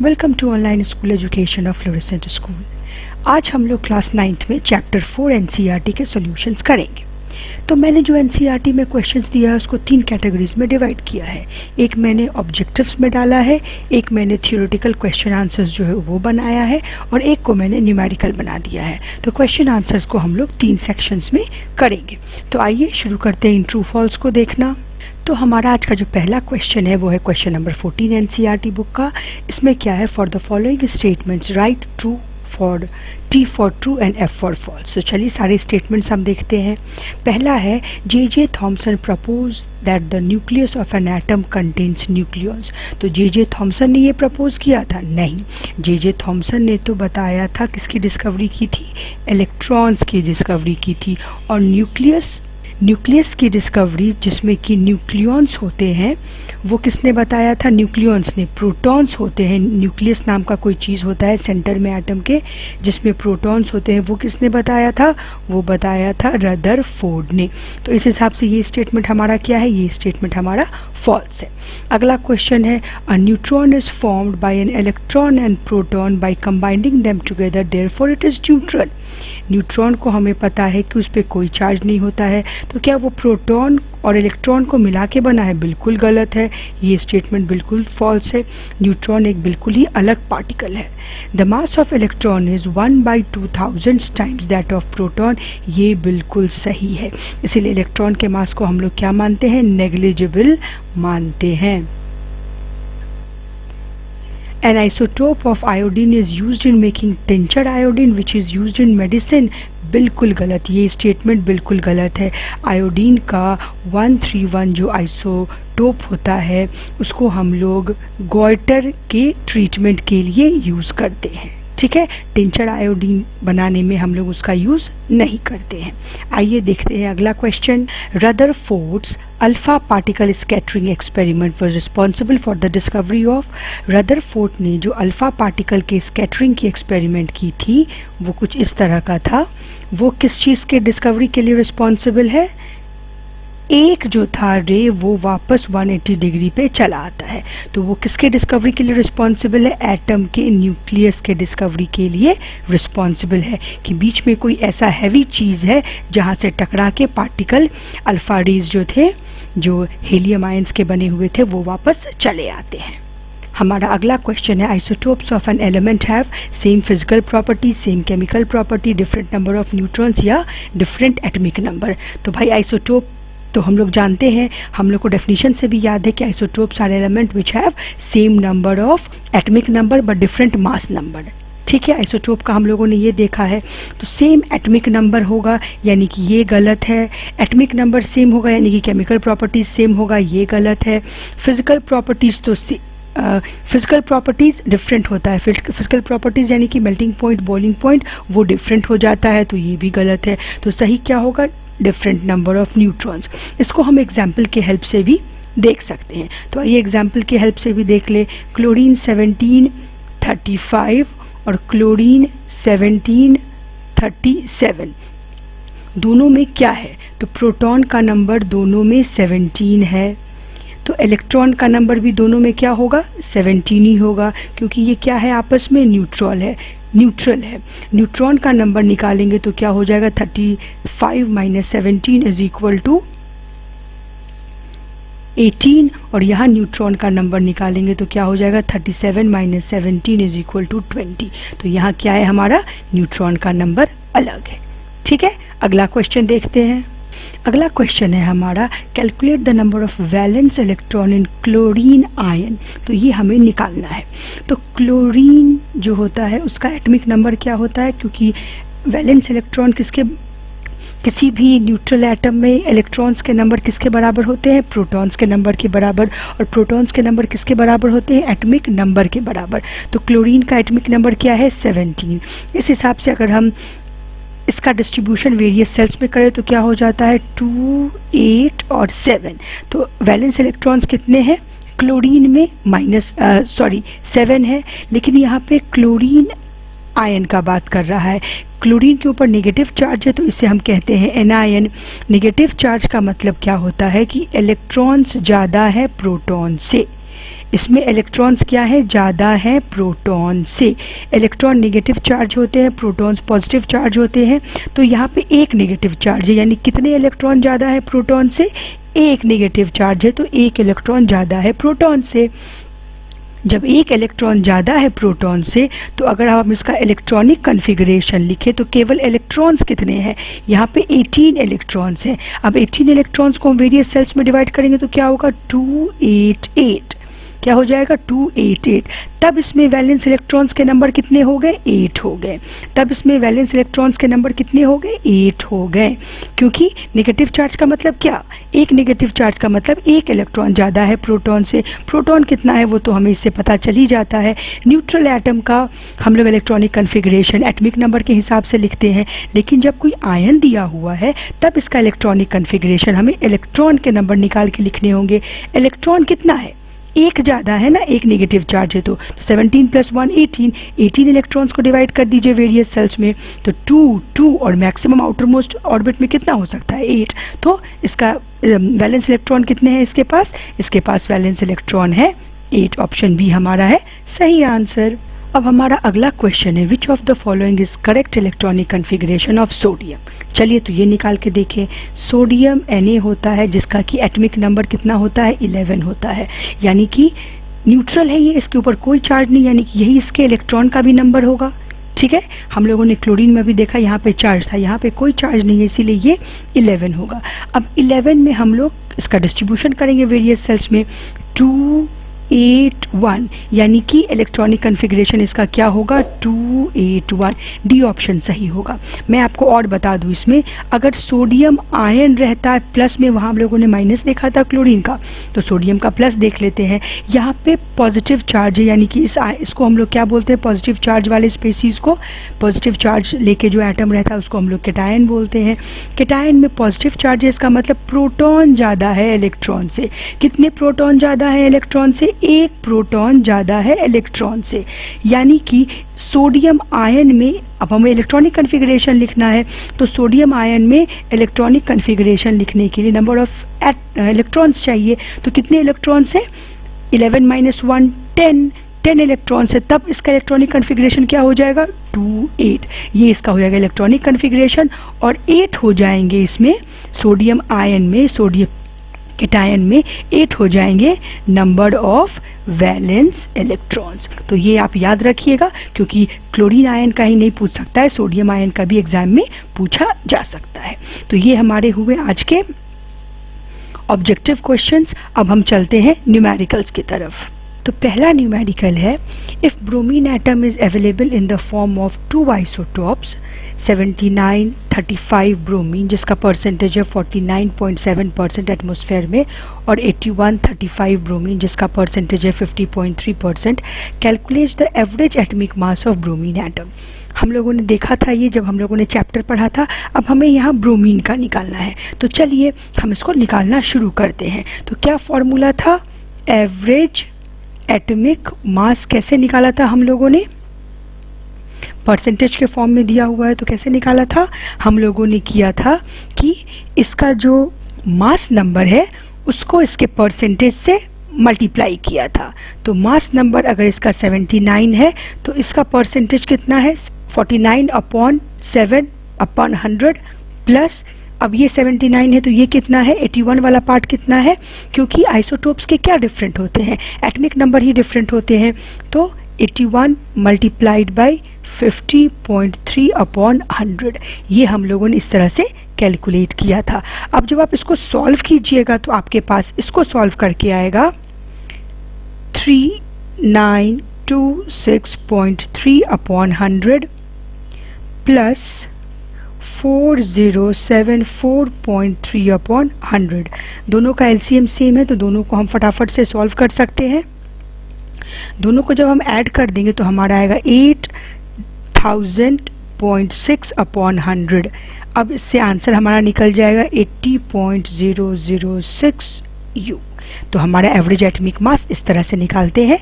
Welcome to online school education of Fluorescent School. आज हम लोग क्लास 9th में चैप्टर 4 एनसीईआरटी के सॉल्यूशंस करेंगे। तो मैंने जो एनसीईआरटी में क्वेश्चंस दिया है उसको 3 कैटेगरीज में डिवाइड किया है। एक मैंने ऑब्जेक्टिव्स में डाला है, एक मैंने थ्योरेटिकल क्वेश्चन आंसर्स जो है वो बनाया है, और एक को मैंने न्यूमेरिकल बना दिया है। तो क्वेश्चन आंसर्स को हम लोग 3 सेक्शंस में करेंगे। तो आइए शुरू करते हैं इन ट्रू फॉल्स को देखना। तो हमारा आज का जो पहला क्वेश्चन है वो है क्वेश्चन नंबर 14 एनसीईआरटी बुक का। इसमें क्या है, for the following statements write true for T for true and F for false. तो चलिए सारे स्टेटमेंट्स हम देखते हैं। पहला है J.J. Thomson propose that the nucleus of an atom contains nucleons. तो J.J. थॉमसन ने ये प्रपोज किया था? नहीं, J.J. थॉमसन ने तो बताया था किसकी डिस्कवरी की थी, इलेक्ट्रॉन्स की डिस्कवरी की थी। और न्यूक्लियस की डिस्कवरी जिसमें कि न्यूक्लियॉन्स होते हैं वो किसने बताया था? न्यूक्लियॉन्स ने। प्रोटॉन्स होते हैं, न्यूक्लियस नाम का कोई चीज़ होता है सेंटर में एटम के जिसमें प्रोटॉन्स होते हैं, वो किसने बताया था? वो बताया था रदरफोर्ड ने। तो इस हिसाब से ये स्टेटमेंट हमारा क्या है, ये स्टेटमेंट हमारा फॉल्स है। अगला क्वेश्चन है a neutron is formed by an electron and proton by combining them together therefore it is neutral. Neutron को हमें पता है कि उस पर कोई चार्ज नहीं होता है, तो क्या वो प्रोटॉन और इलेक्ट्रॉन को मिला के बना है? बिल्कुल गलत है, ये स्टेटमेंट बिल्कुल फॉल्स है। न्यूट्रॉन एक बिल्कुल ही अलग पार्टिकल है। The mass of electron is 1/2000 times that of proton. ये बिल्कुल सही है, इसीलिए इलेक्ट्रॉन के मास को हम लोग क्या मानते हैं? नेग्लिजिबल मानते हैं। An isotope of iodine is used in making tincture iodine which is used in medicine। बिल्कुल गलत, ये स्टेटमेंट बिल्कुल गलत है। आयोडीन का 131 जो आइसोटोप होता है उसको हम लोग गॉइटर के ट्रीटमेंट के लिए यूज़ करते हैं, ठीक है। टिंचर आयोडीन बनाने में हम लोग उसका यूज़ नहीं करते हैं। आइए देखते हैं अगला question. Rutherford's alpha particle scattering experiment was responsible for the discovery of. Rutherford ने जो अल्फा पार्टिकल के स्कैटरिंग की एक्सपेरिमेंट की थी वो कुछ इस तरह का था। वो किस चीज़ के डिस्कवरी के लिए रिस्पॉन्सिबल है? एक जो था रे वो वापस 180 डिग्री पे चला आता है, तो वो किसके डिस्कवरी के लिए रिस्पॉन्सिबल है? एटम के न्यूक्लियस के डिस्कवरी के लिए रिस्पॉन्सिबल है कि बीच में कोई ऐसा हैवी चीज़ है जहाँ से टकरा के पार्टिकल अल्फा रेज जो थे, जो हीलियम आयंस के बने हुए थे, वो वापस चले आते हैं। हमारा अगला क्वेश्चन है isotopes of an element have same physical property, same chemical property, different number of neutrons या डिफरेंट एटमिक नंबर। तो भाई आइसोटोप तो हम लोग जानते हैं, हम लोग को डेफिनेशन से भी याद है कि isotopes are element which have same number of atomic number but different mass number, ठीक है। आइसोटोप का हम लोगों ने ये देखा है, तो सेम एटमिक नंबर होगा यानी कि ये गलत है। एटमिक नंबर सेम होगा यानी कि केमिकल प्रॉपर्टीज सेम होगा, ये गलत है। फिजिकल प्रॉपर्टीज तो फिजिकल प्रॉपर्टीज़ डिफरेंट होता है। फिजिकल प्रॉपर्टीज़ यानी कि मेल्टिंग पॉइंट, बॉइलिंग पॉइंट वो डिफरेंट हो जाता है, तो ये भी गलत है। तो सही क्या होगा? Different number of neutrons. इसको हम एग्जाम्पल के हेल्प से भी देख सकते हैं। तो आइए एग्जाम्पल के हेल्प से भी देख ले। क्लोरीन 1735 और क्लोरीन 1737 दोनों में क्या है? तो प्रोटॉन का नंबर दोनों में 17 है, तो इलेक्ट्रॉन का नंबर भी दोनों में क्या होगा? 17 ही होगा, क्योंकि ये क्या है? आपस में न्यूट्रल है। न्यूट्रॉन का नंबर निकालेंगे तो क्या हो जाएगा? 35 - 17 इज इक्वल टू 18, और यहाँ न्यूट्रॉन का नंबर निकालेंगे तो क्या हो जाएगा? 37 - 17 इज इक्वल टू 20। तो यहाँ क्या है? हमारा न्यूट्रॉन का नंबर अलग है, ठीक है। अगला क्वेश्चन देखते हैं। अगला क्वेश्चन है हमारा calculate the number of valence electron in chlorine ion. तो ये हमें निकालना है। तो क्लोरीन जो होता है उसका एटमिक नंबर क्या होता है? क्योंकि वैलेंस इलेक्ट्रॉन किसी भी न्यूट्रल एटम में इलेक्ट्रॉन्स के नंबर किसके बराबर होते हैं? प्रोटॉन्स के नंबर के बराबर। और प्रोटॉन्स के नंबर किसके बराबर होते हैं? एटमिक नंबर के बराबर। तो क्लोरीन का एटमिक नंबर क्या है? 17। इस हिसाब से अगर हम इसका डिस्ट्रीब्यूशन वेरियस सेल्स में करें तो क्या हो जाता है? 2, 8 और 7। तो वैलेंस इलेक्ट्रॉन्स कितने हैं? क्लोरीन में 7 है, लेकिन यहाँ पे क्लोरीन आयन का बात कर रहा है। क्लोरीन के ऊपर नेगेटिव चार्ज है तो इसे हम कहते हैं एनायन। नेगेटिव चार्ज का मतलब क्या होता है कि इलेक्ट्रॉन्स ज़्यादा है प्रोटॉन से। इसमें इलेक्ट्रॉन्स क्या है, ज़्यादा है प्रोटॉन से। इलेक्ट्रॉन नेगेटिव चार्ज होते हैं, प्रोटॉन्स पॉजिटिव चार्ज होते हैं। तो यहाँ पे एक नेगेटिव चार्ज है, यानी कितने इलेक्ट्रॉन ज़्यादा है प्रोटॉन से, एक नेगेटिव चार्ज है, तो एक इलेक्ट्रॉन ज़्यादा है प्रोटॉन से। जब एक इलेक्ट्रॉन ज़्यादा है प्रोटॉन से, तो अगर हम इसका इलेक्ट्रॉनिक कन्फिगरेशन लिखें तो केवल इलेक्ट्रॉन्स कितने हैं, यहाँ पे 18 इलेक्ट्रॉन्स हैं। अब 18 इलेक्ट्रॉन्स को हम वेरियस सेल्स में डिवाइड करेंगे तो क्या होगा, 288, क्या हो जाएगा 288। तब इसमें वैलेंस इलेक्ट्रॉन्स के नंबर कितने हो गए, 8 हो गए। तब इसमें वैलेंस इलेक्ट्रॉन्स के नंबर कितने हो गए, 8 हो गए। क्योंकि नेगेटिव चार्ज का मतलब क्या, एक नेगेटिव चार्ज का मतलब एक इलेक्ट्रॉन ज़्यादा है प्रोटॉन से। प्रोटॉन कितना है वो तो हमें इससे पता चल ही जाता है। न्यूट्रल एटम का हम लोग इलेक्ट्रॉनिक कन्फिग्रेशन एटमिक नंबर के हिसाब से लिखते हैं, लेकिन जब कोई आयन दिया हुआ है तब इसका इलेक्ट्रॉनिक कन्फिग्रेशन हमें इलेक्ट्रॉन के नंबर निकाल के लिखने होंगे। इलेक्ट्रॉन कितना है, एक ज़्यादा है ना, एक नेगेटिव चार्ज है, तो 17 + 1 18, 18 इलेक्ट्रॉन्स को डिवाइड कर दीजिए वेरियस सेल्स में, तो 2 और मैक्सिमम आउटर मोस्ट ऑर्बिट में कितना हो सकता है, 8। तो इसका वैलेंस इलेक्ट्रॉन कितने हैं इसके पास वैलेंस इलेक्ट्रॉन है 8। ऑप्शन बी हमारा है सही आंसर। अब हमारा अगला क्वेश्चन है, which of the following is correct electronic configuration of sodium. चलिए तो ये निकाल के देखें। सोडियम Na होता है जिसका कि एटमिक नंबर कितना होता है, 11 होता है, यानी कि न्यूट्रल है ये, इसके ऊपर कोई चार्ज नहीं, यानी कि यही इसके इलेक्ट्रॉन का भी नंबर होगा। ठीक है, हम लोगों ने क्लोरीन में भी देखा, यहाँ पे चार्ज था, यहाँ पे कोई चार्ज नहीं है, इसीलिए ये 11 होगा। अब 11 में हम लोग इसका डिस्ट्रीब्यूशन करेंगे वेरियस सेल्स में, 281, यानी कि इलेक्ट्रॉनिक कन्फिग्रेशन इसका क्या होगा, 281। डी ऑप्शन सही होगा। मैं आपको और बता दूं, इसमें अगर सोडियम आयन रहता है प्लस में, वहाँ हम लोगों ने माइनस देखा था क्लोरीन का, तो सोडियम का प्लस देख लेते हैं। यहाँ पे पॉजिटिव चार्ज है, यानी कि इसको हम लोग क्या बोलते हैं, पॉजिटिव चार्ज वाले स्पेसीज को, पॉजिटिव चार्ज लेके जो एटम रहता है उसको हम लोग केटायन बोलते हैं। केटायन में पॉजिटिव चार्ज है, इसका मतलब प्रोटॉन ज़्यादा है इलेक्ट्रॉन से। कितने प्रोटॉन ज़्यादा है इलेक्ट्रॉन से, एक प्रोटॉन ज़्यादा है इलेक्ट्रॉन से, यानी कि सोडियम आयन में, अब हमें इलेक्ट्रॉनिक कन्फिग्रेशन लिखना है, तो सोडियम आयन में इलेक्ट्रॉनिक कन्फिग्रेशन लिखने के लिए नंबर ऑफ इलेक्ट्रॉन्स चाहिए। तो कितने इलेक्ट्रॉन्स हैं, 11 - 1 10 इलेक्ट्रॉन्स है, तब इसका इलेक्ट्रॉनिक कन्फिग्रेशन क्या हो जाएगा, 28। ये इसका हो जाएगा इलेक्ट्रॉनिक कन्फिग्रेशन, और 8 हो जाएंगे इसमें सोडियम आयन में, सोडियम केटायन में 8 हो जाएंगे नंबर ऑफ वैलेंस इलेक्ट्रॉन्स। तो ये आप याद रखिएगा, क्योंकि क्लोरीन आयन का ही नहीं पूछ सकता है, सोडियम आयन का भी एग्जाम में पूछा जा सकता है। तो ये हमारे हुए आज के ऑब्जेक्टिव क्वेश्चंस। अब हम चलते हैं न्यूमेरिकल्स की तरफ। तो पहला न्यूमेरिकल है, if bromine atom is available in the form of 2 isotopes, 7935 bromine जिसका परसेंटेज है 49.7% एटमॉस्फेयर में, और 8135 ब्रोमीन जिसका परसेंटेज है 50.3%, calculate the average atomic mass of bromine atom. हम लोगों ने देखा था ये जब हम लोगों ने चैप्टर पढ़ा था। अब हमें यहाँ ब्रोमीन का निकालना है, तो चलिए हम इसको निकालना शुरू करते हैं। तो क्या फॉर्मूला था, एवरेज एटमिक मास कैसे निकाला था हम लोगों ने, परसेंटेज के फॉर्म में दिया हुआ है, तो कैसे निकाला था, हम लोगों ने किया था कि इसका जो मास नंबर है उसको इसके परसेंटेज से मल्टीप्लाई किया था। तो मास नंबर अगर इसका 79 है तो इसका परसेंटेज कितना है, 49/7/100 प्लस, अब ये 79 है तो ये कितना है, 81 वाला पार्ट कितना है, क्योंकि आइसोटोप्स के क्या डिफरेंट होते हैं, एटमिक नंबर ही डिफरेंट होते हैं। तो 81 × 50.3/100, ये हम लोगों ने इस तरह से कैलकुलेट किया था। अब जब आप इसको सॉल्व कीजिएगा तो आपके पास इसको सॉल्व करके आएगा 3926.3/100 प्लस 4074.3/100। दोनों का एलसीएम सेम है तो दोनों को हम फटाफट से सॉल्व कर सकते हैं। दोनों को जब हम ऐड कर देंगे तो हमारा आएगा 8000.6/100। अब इससे आंसर हमारा निकल जाएगा 80.006 U। तो हमारा एवरेज एटमिक मास इस तरह से निकालते हैं।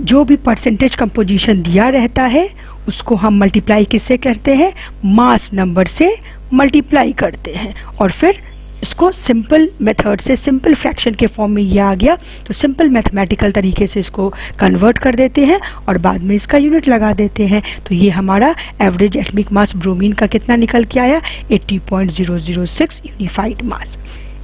जो भी परसेंटेज कंपोजिशन दिया रहता है उसको हम मल्टीप्लाई किससे करते हैं, मास नंबर से मल्टीप्लाई करते हैं, और फिर इसको सिंपल मेथड से सिंपल फ्रैक्शन के फॉर्म में ये आ गया, तो सिंपल मैथमेटिकल तरीके से इसको कन्वर्ट कर देते हैं और बाद में इसका यूनिट लगा देते हैं। तो ये हमारा एवरेज एटॉमिक मास ब्रोमीन का कितना निकल के आया, 80.006 यूनिफाइड मास।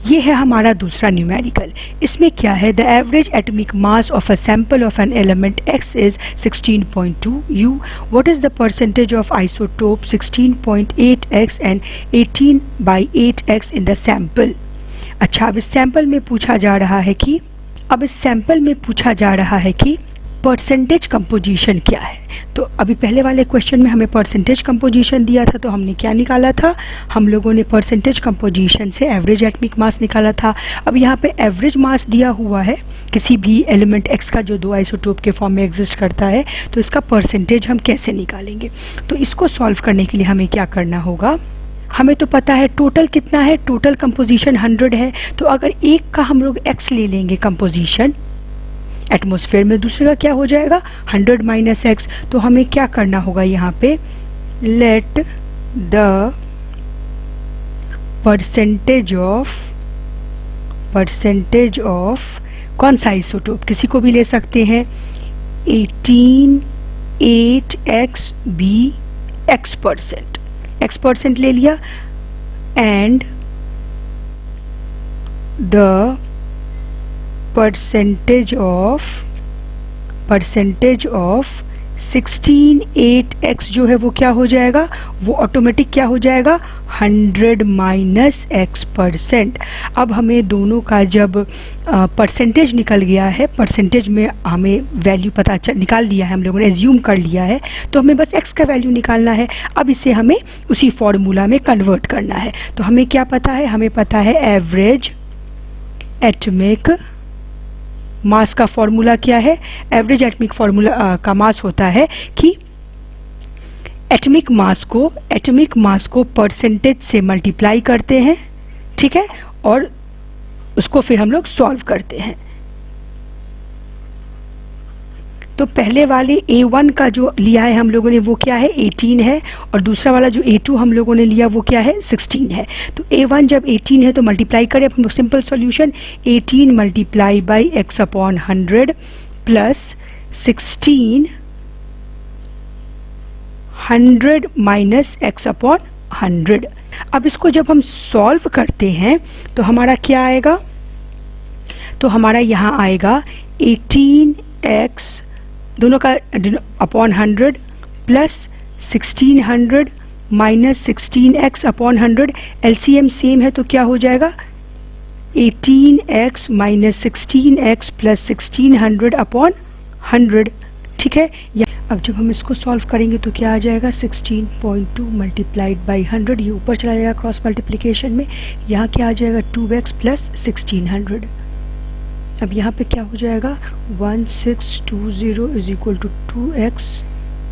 ये है हमारा दूसरा न्यूमेरिकल। इसमें क्या है, the average atomic mass of a sample of an element x is 16.2 u। What is the percentage of isotope 16.8x and 18/8x in the sample. अच्छा, अब इस सैंपल में पूछा जा रहा है कि परसेंटेज कंपोजिशन क्या है। तो अभी पहले वाले क्वेश्चन में हमें परसेंटेज कंपोजिशन दिया था, तो हमने क्या निकाला था, हम लोगों ने परसेंटेज कंपोजिशन से एवरेज एटॉमिक मास निकाला था। अब यहाँ पे एवरेज मास दिया हुआ है किसी भी एलिमेंट x का जो 2 आइसोटोप के फॉर्म में एग्जिस्ट करता है, तो इसका परसेंटेज हम कैसे निकालेंगे। तो इसको सॉल्व करने के लिए हमें क्या करना होगा, हमें तो पता है टोटल कितना है, टोटल कंपोजिशन 100 है। तो अगर एक का हम लोग x ले लेंगे कंपोजिशन एटमॉस्फेयर में, दूसरे का क्या हो जाएगा 100 माइनस x। तो हमें क्या करना होगा यहाँ पे, लेट द परसेंटेज ऑफ कौन सा आइसोटोप, किसी को भी ले सकते हैं, 18.8x बी x% ले लिया, and the percentage of 16.8x जो है वो क्या हो जाएगा, वो ऑटोमेटिक क्या हो जाएगा 100 माइनस x%। अब हमें दोनों का जब परसेंटेज निकल गया है, परसेंटेज में हमें वैल्यू निकाल लिया है, हम लोगों ने एज्यूम कर लिया है, तो हमें बस x का वैल्यू निकालना है। अब इसे हमें उसी फॉर्मूला में कन्वर्ट करना है। तो हमें क्या पता है, हमें पता है एवरेज एटॉमिक मास का फॉर्मूला क्या है, एवरेज एटॉमिक फॉर्मूला का मास होता है कि एटॉमिक मास को परसेंटेज से मल्टीप्लाई करते हैं, ठीक है, और उसको फिर हम लोग सॉल्व करते हैं। तो पहले वाले A1 का जो लिया है हम लोगों ने वो क्या है 18 है, और दूसरा वाला जो A2 हम लोगों ने लिया वो क्या है 16 है। तो A1 जब 18 है तो मल्टीप्लाई करें, अब simple solution 18 multiply by x upon 100 plus 16 100 minus x upon 100। अब इसको जब हम सॉल्व करते हैं तो हमारा क्या आएगा, तो हमारा यहाँ आएगा 18x दोनों का upon 100 plus 1600 minus 16x upon 100, LCM same है तो क्या हो जाएगा 18x minus 16x plus 1600 upon 100, ठीक है। अब जब हम इसको सॉल्व करेंगे तो क्या आ जाएगा 16.2 मल्टीप्लाइड बाई 100, ये ऊपर चला जाएगा क्रॉस मल्टीप्लिकेशन में, यहाँ क्या आ जाएगा 2x प्लस 1600। अब यहाँ पे क्या हो जाएगा 1620 is equal to 2x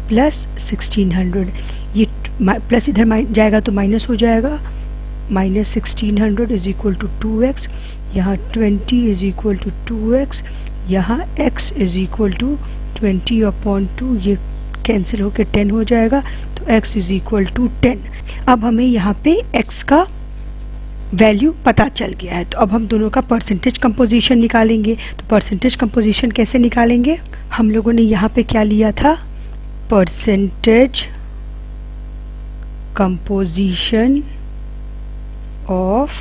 plus 1600, ये प्लस इधर जाएगा तो माइनस हो जाएगा, minus 1600 is equal to 2x, यहाँ 20 इज इक्वल टू 2x, यहाँ x is equal to 20 upon 2, ये कैंसिल होकर 10 हो जाएगा, तो x इज इक्वल टू 10। अब हमें यहाँ पे x का वैल्यू पता चल गया है, तो अब हम दोनों का परसेंटेज कंपोजिशन निकालेंगे। तो परसेंटेज कंपोजिशन कैसे निकालेंगे, हम लोगों ने यहाँ पे क्या लिया था, परसेंटेज कंपोजिशन ऑफ,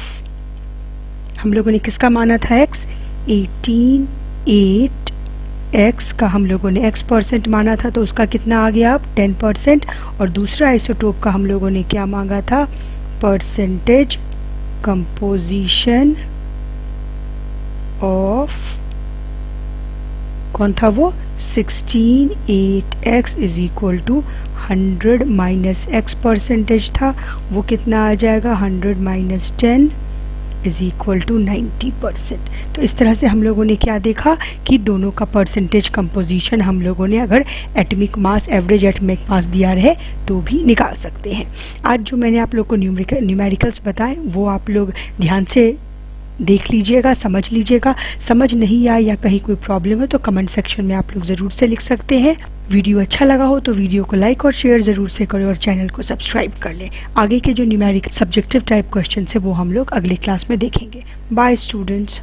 हम लोगों ने किसका माना था x, 18.8x का हम लोगों ने x% माना था, तो उसका कितना आ गया अब 10%, और दूसरा आइसोटोप का हम लोगों ने क्या मांगा था, परसेंटेज कंपोजिशन ऑफ, कौन था वो 16.8x is equal to 100 minus x% था, वो कितना आ जाएगा 100 माइनस 10 इज इक्वल टू 90%। तो इस तरह से हम लोगों ने क्या देखा कि दोनों का परसेंटेज कंपोजिशन हम लोगों ने अगर atomic mass, average atomic mass दिया रहे तो भी निकाल सकते हैं। आज जो मैंने आप लोग को न्यूमेरिकल्स बताए वो आप लोग ध्यान से देख लीजिएगा, समझ लीजिएगा। समझ नहीं आया या कहीं कोई प्रॉब्लम है तो कमेंट सेक्शन में आप लोग ज़रूर से लिख सकते हैं। वीडियो अच्छा लगा हो तो वीडियो को लाइक और शेयर ज़रूर से करें और चैनल को सब्सक्राइब कर लें। आगे के जो न्यूमेरिक सब्जेक्टिव टाइप क्वेश्चन है वो हम लोग अगली क्लास में देखेंगे। Bye students.